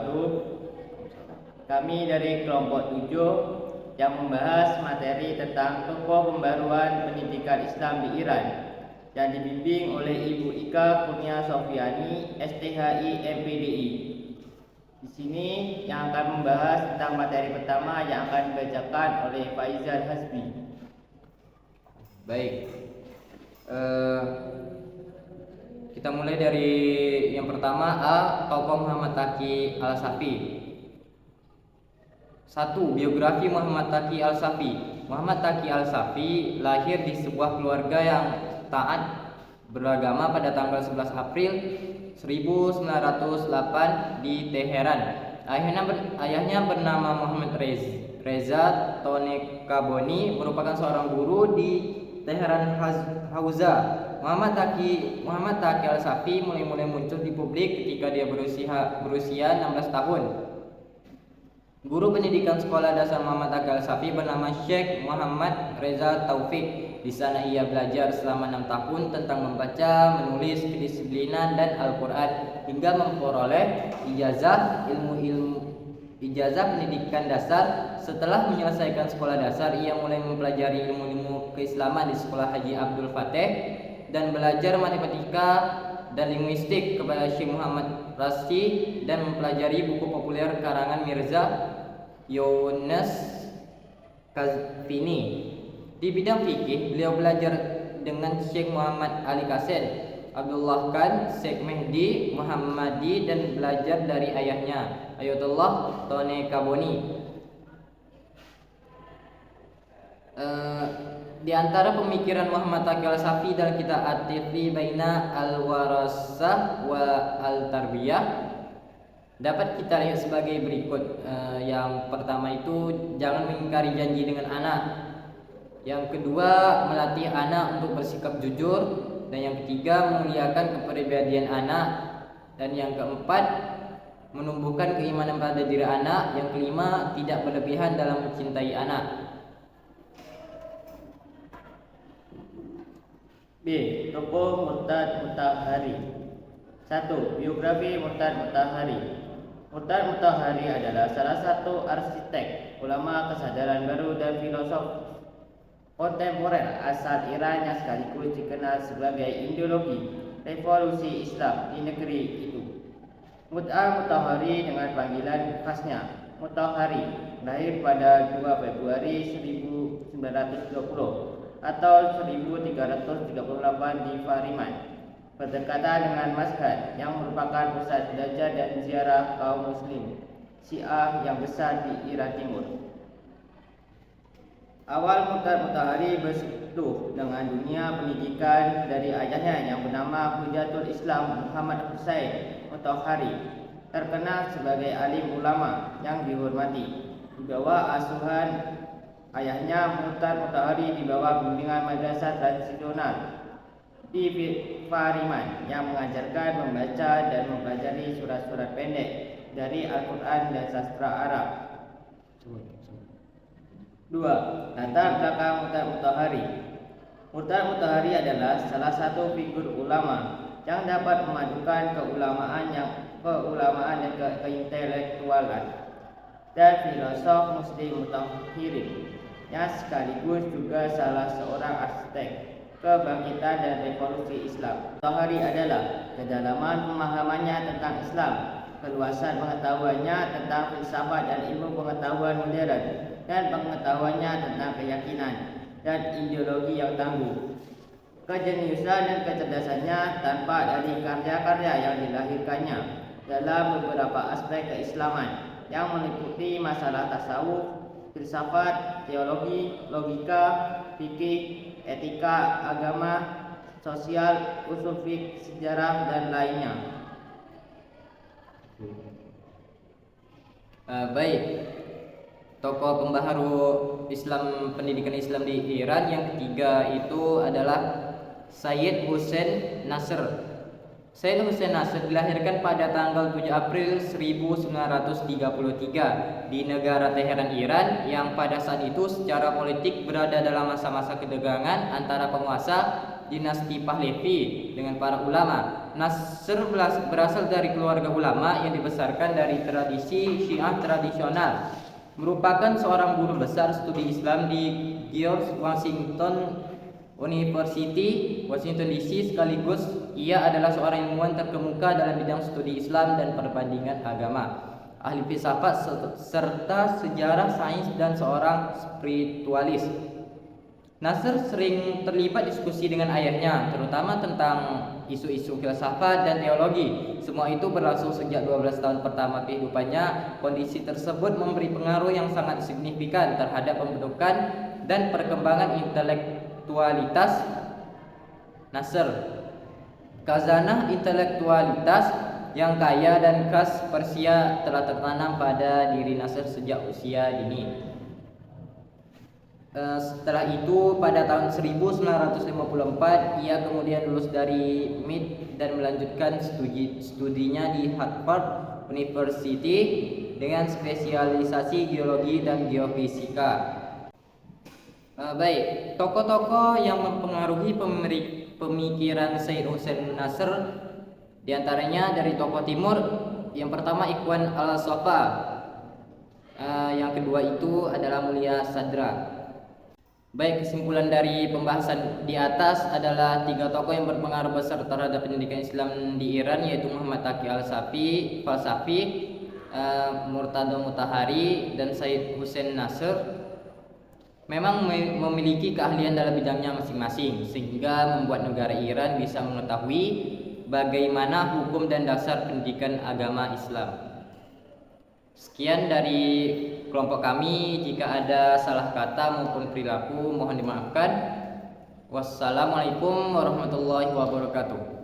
wabarakatuh. Kami dari kelompok 7 yang membahas materi tentang tokoh pembaruan pendidikan Islam di Iran yang dibimbing oleh Ibu Ika Kurnia Sofiani, STHI MPDI. Di sini yang akan membahas tentang materi pertama yang akan dibacakan oleh Faizal Hasbi. Baik, kita mulai dari yang pertama, A. Tokoh Muhammad Taqi Al-Safi. 1. Biografi Muhammad Taqi Al-Safi. Muhammad Taqi Al-Safi lahir di sebuah keluarga yang taat beragama pada tanggal 11 April 1908 di Teheran. Ayahnya bernama Muhammad Reza Tonekaboni, merupakan seorang guru di Teheran Hauza. Muhammad Taqi Al-Safi mulai muncul di publik ketika dia berusia 16 tahun. Guru pendidikan sekolah dasar Muhammad Taqi Al-Safi bernama Syekh Muhammad Reza Taufik. Di sana ia belajar selama 6 tahun tentang membaca, menulis, kedisiplinan dan Al-Quran hingga memperoleh ijazah pendidikan dasar. Setelah menyelesaikan sekolah dasar, ia mulai mempelajari ilmu-ilmu keislaman di sekolah Haji Abdul Fateh dan belajar matematika dan linguistik kepada Syekh Muhammad Rasyi dan mempelajari buku populer karangan Mirza Yunus Kazvini. Di bidang fikih, beliau belajar dengan Syekh Muhammad Ali Qasim, Abdullah Khan, Syekh Mehdi Muhammadi dan belajar dari ayahnya Ayatullah Tonekaboni. Di antara pemikiran Muhammad Taqi Al-Safi dalam kitab At-Tifli Baina Al-Warasah wa Al-Tarbiyah dapat kita lihat sebagai berikut. Yang pertama itu, jangan mengingkari janji dengan anak. Yang kedua, melatih anak untuk bersikap jujur. Dan yang ketiga, memuliakan kepribadian anak. Dan yang keempat, menumbuhkan keimanan pada diri anak. Yang kelima, tidak berlebihan dalam mencintai anak. B. Tokoh Murtad Mutahari. 1. Biografi Murtad Mutahari. Murtad Mutahari adalah salah satu arsitek, ulama kesadaran baru dan filosof kontemporer asal Iran yang sekaligus dikenal sebagai ideologi revolusi Islam di negeri itu. Murtad Mutahari dengan panggilan khasnya Mutahari lahir pada 2 Februari 1920 atau 1338 di Fariman, berdekatan dengan Mashhad yang merupakan pusat belajar dan ziarah kaum muslim Syiah yang besar di Iran Timur. Awal Murtad Mutahari bersentuh dengan dunia pendidikan dari ayahnya yang bernama Hujatul Islam Muhammad Husain Mutahari, terkenal sebagai alim ulama yang dihormati. Di bawah asuhan ayahnya, Murtad Mutahari di bawah bimbingan madrasah tradisional di Fariman yang mengajarkan membaca dan mempelajari surat-surat pendek dari Al-Quran dan sastra Arab. 2. Latar belakang Murtad Mutahari. Murtad Mutahari adalah salah satu figur ulama yang dapat memadukan keulamaan dan keintelektualan dan filosof muslim mutahirin, yang sekaligus juga salah seorang arsitek kebangkitan dan revolusi Islam. Mutahari adalah kedalaman pemahamannya tentang Islam, keluasan pengetahuannya tentang filsafat dan ilmu pengetahuan modern, dan pengetahuannya tentang keyakinan dan ideologi yang tangguh. Kejeniusan dan kecerdasannya tampak dari karya-karya yang dilahirkannya dalam beberapa aspek keislaman yang meliputi masalah tasawuf, filsafat, teologi, logika, fikih, etika, agama, sosial, usul fiqh, sejarah dan lainnya. Baik, tokoh pembaharu Islam, pendidikan Islam di Iran yang ketiga itu adalah Sayyid Hussein Nasr. Sayyid Hussein Nasr dilahirkan pada tanggal 7 April 1933 di negara Teheran, Iran, yang pada saat itu secara politik berada dalam masa-masa ketegangan antara penguasa dinasti Pahlavi dengan para ulama. Nasr berasal dari keluarga ulama yang dibesarkan dari tradisi Syiah tradisional. Merupakan seorang guru besar studi Islam di George Washington University, Washington DC, sekaligus ia adalah seorang ilmuwan terkemuka dalam bidang studi Islam dan perbandingan agama, ahli filsafat serta sejarah sains dan seorang spiritualis. Nasr sering terlibat diskusi dengan ayahnya, terutama tentang isu-isu filsafat dan teologi. Semua itu berlangsung sejak 12 tahun pertama kehidupannya. Kondisi tersebut memberi pengaruh yang sangat signifikan terhadap pembentukan dan perkembangan intelektualitas Nasr. Khazanah intelektualitas yang kaya dan khas Persia telah tertanam pada diri Nasr sejak usia dini. Setelah itu pada tahun 1954 ia kemudian lulus dari MIT dan melanjutkan studinya di Harvard University dengan spesialisasi geologi dan geofisika. Baik, tokoh-tokoh yang mempengaruhi pemikiran Sayyid Hussein Nasr diantaranya dari tokoh timur. Yang pertama Ikhwan al-Safa, yang kedua itu adalah Mulia Sadra. Baik, kesimpulan dari pembahasan di atas adalah 3 tokoh yang berpengaruh besar terhadap pendidikan Islam di Iran, yaitu Muhammad Taqi al-Falsafi, Murtada Mutahari, dan Sayyid Hussein Nasr. Memang memiliki keahlian dalam bidangnya masing-masing, sehingga membuat negara Iran bisa mengetahui bagaimana hukum dan dasar pendidikan agama Islam. Sekian dari kelompok kami. Jika ada salah kata maupun perilaku mohon dimaafkan. Wassalamualaikum warahmatullahi wabarakatuh.